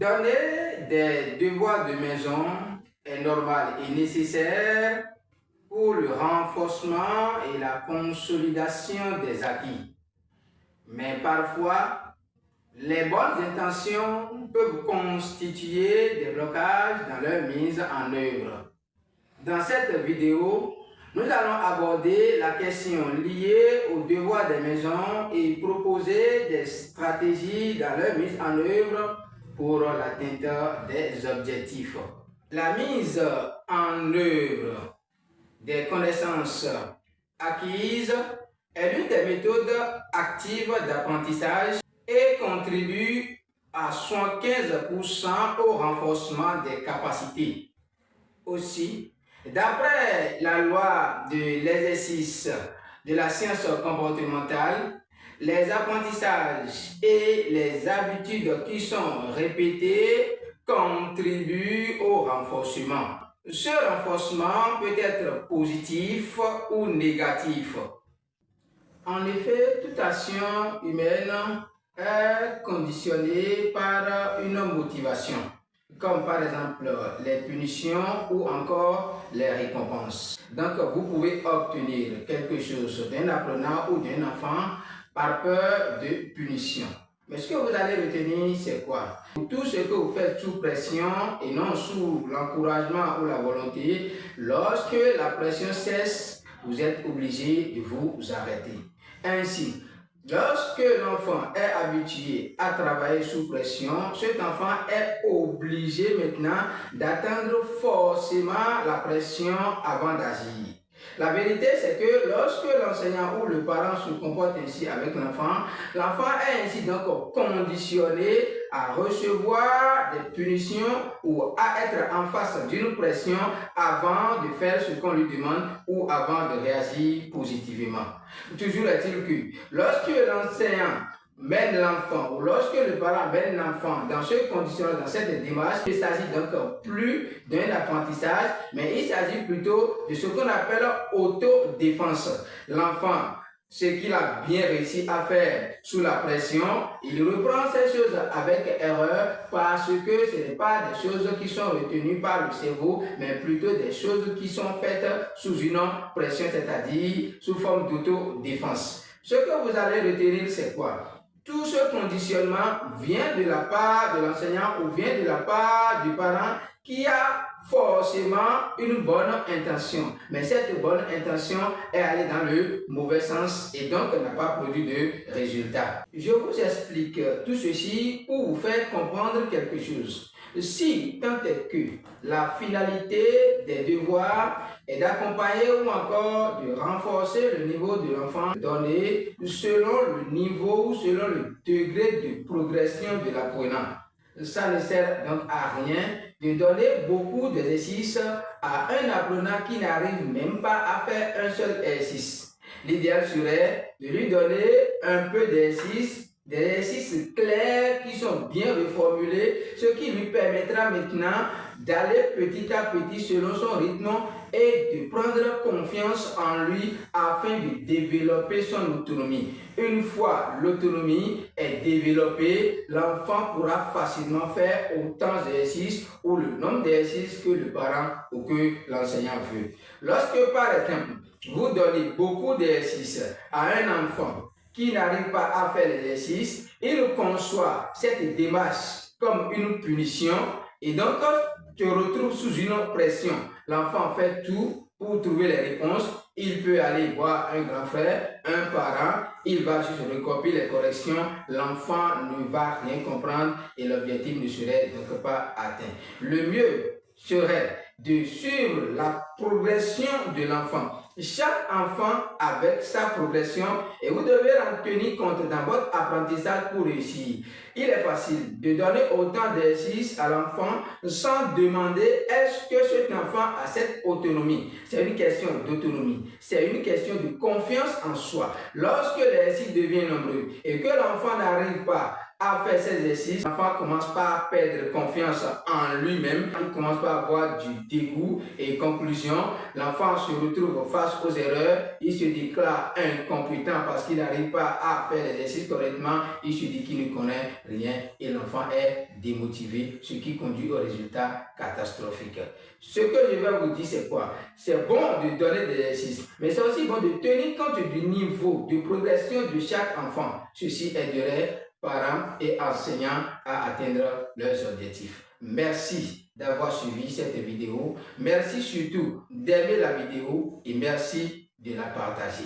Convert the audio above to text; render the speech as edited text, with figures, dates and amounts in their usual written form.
Donner des devoirs de maison est normal et nécessaire pour le renforcement et la consolidation des acquis. Mais parfois, les bonnes intentions peuvent constituer des blocages dans leur mise en œuvre. Dans cette vidéo, nous allons aborder la question liée aux devoirs des maisons et proposer des stratégies dans leur mise en œuvre pour l'atteinte des objectifs. La mise en œuvre des connaissances acquises est l'une des méthodes actives d'apprentissage et contribue à 75% au renforcement des capacités. Aussi, d'après la loi de l'exercice de la science comportementale, les apprentissages et les habitudes qui sont répétées contribuent au renforcement. Ce renforcement peut être positif ou négatif. En effet, toute action humaine est conditionnée par une motivation, comme par exemple les punitions ou encore les récompenses. Donc, vous pouvez obtenir quelque chose d'un apprenant ou d'un enfant par peur de punition. Mais ce que vous allez retenir, c'est quoi? Tout ce que vous faites sous pression et non sous l'encouragement ou la volonté, lorsque la pression cesse, vous êtes obligé de vous arrêter. Ainsi, lorsque l'enfant est habitué à travailler sous pression, cet enfant est obligé maintenant d'attendre forcément la pression avant d'agir. La vérité, c'est que lorsque l'enseignant ou le parent se comporte ainsi avec l'enfant, l'enfant est ainsi donc conditionné à recevoir des punitions ou à être en face d'une pression avant de faire ce qu'on lui demande ou avant de réagir positivement. Toujours est-il que lorsque l'enseignant mène l'enfant ou lorsque le parent mène l'enfant dans ce condition, dans cette démarche, il s'agit donc plus d'un apprentissage, mais il s'agit plutôt de ce qu'on appelle autodéfense. L'enfant, ce qu'il a bien réussi à faire sous la pression, il reprend ces choses avec erreur parce que ce n'est pas des choses qui sont retenues par le cerveau, mais plutôt des choses qui sont faites sous une pression, c'est-à-dire sous forme d'autodéfense. Ce que vous allez retenir, c'est quoi? Tout ce conditionnement vient de la part de l'enseignant ou vient de la part du parent qui a forcément une bonne intention. Mais cette bonne intention est allée dans le mauvais sens et donc n'a pas produit de résultat. Je vous explique tout ceci pour vous faire comprendre quelque chose. Si tant est que la finalité des devoirs est d'accompagner ou encore de renforcer le niveau de l'enfant donné selon le niveau ou selon le degré de progression de l'apprenant. Ça ne sert donc à rien de donner beaucoup d'exercices à un apprenant qui n'arrive même pas à faire un seul exercice. L'idéal serait de lui donner un peu d'exercice, des exercices clairs qui sont bien reformulés, ce qui lui permettra maintenant d'aller petit à petit selon son rythme et de prendre confiance en lui afin de développer son autonomie. Une fois l'autonomie est développée, l'enfant pourra facilement faire autant d'exercices ou le nombre d'exercices que le parent ou que l'enseignant veut. Lorsque par exemple, vous donnez beaucoup d'exercices à un enfant qui n'arrive pas à faire l'exercice, il conçoit cette démarche comme une punition et donc te retrouve sous une pression. L'enfant fait tout pour trouver les réponses. Il peut aller voir un grand frère, un parent, il va juste recopier les corrections. L'enfant ne va rien comprendre et l'objectif ne serait donc pas atteint. Le mieux serait de suivre la progression de l'enfant. Chaque enfant avec sa progression et vous devez en tenir compte dans votre apprentissage pour réussir. Il est facile de donner autant d'exercices à l'enfant sans demander est-ce que cet enfant a cette autonomie. C'est une question d'autonomie. C'est une question de confiance en soi. Lorsque l'exercice devient nombreux et que l'enfant n'arrive pas à faire ces exercices, l'enfant commence par perdre confiance en lui-même, il commence par avoir du dégoût et conclusion, l'enfant se retrouve face aux erreurs, il se déclare incompétent parce qu'il n'arrive pas à faire l'exercice correctement, il se dit qu'il ne connaît rien et l'enfant est démotivé, ce qui conduit au résultat catastrophique. Ce que je vais vous dire, c'est quoi? C'est bon de donner des exercices, mais c'est aussi bon de tenir compte du niveau de progression de chaque enfant. Ceci aiderait parents et enseignants à atteindre leurs objectifs. Merci d'avoir suivi cette vidéo. Merci surtout d'aimer la vidéo et merci de la partager.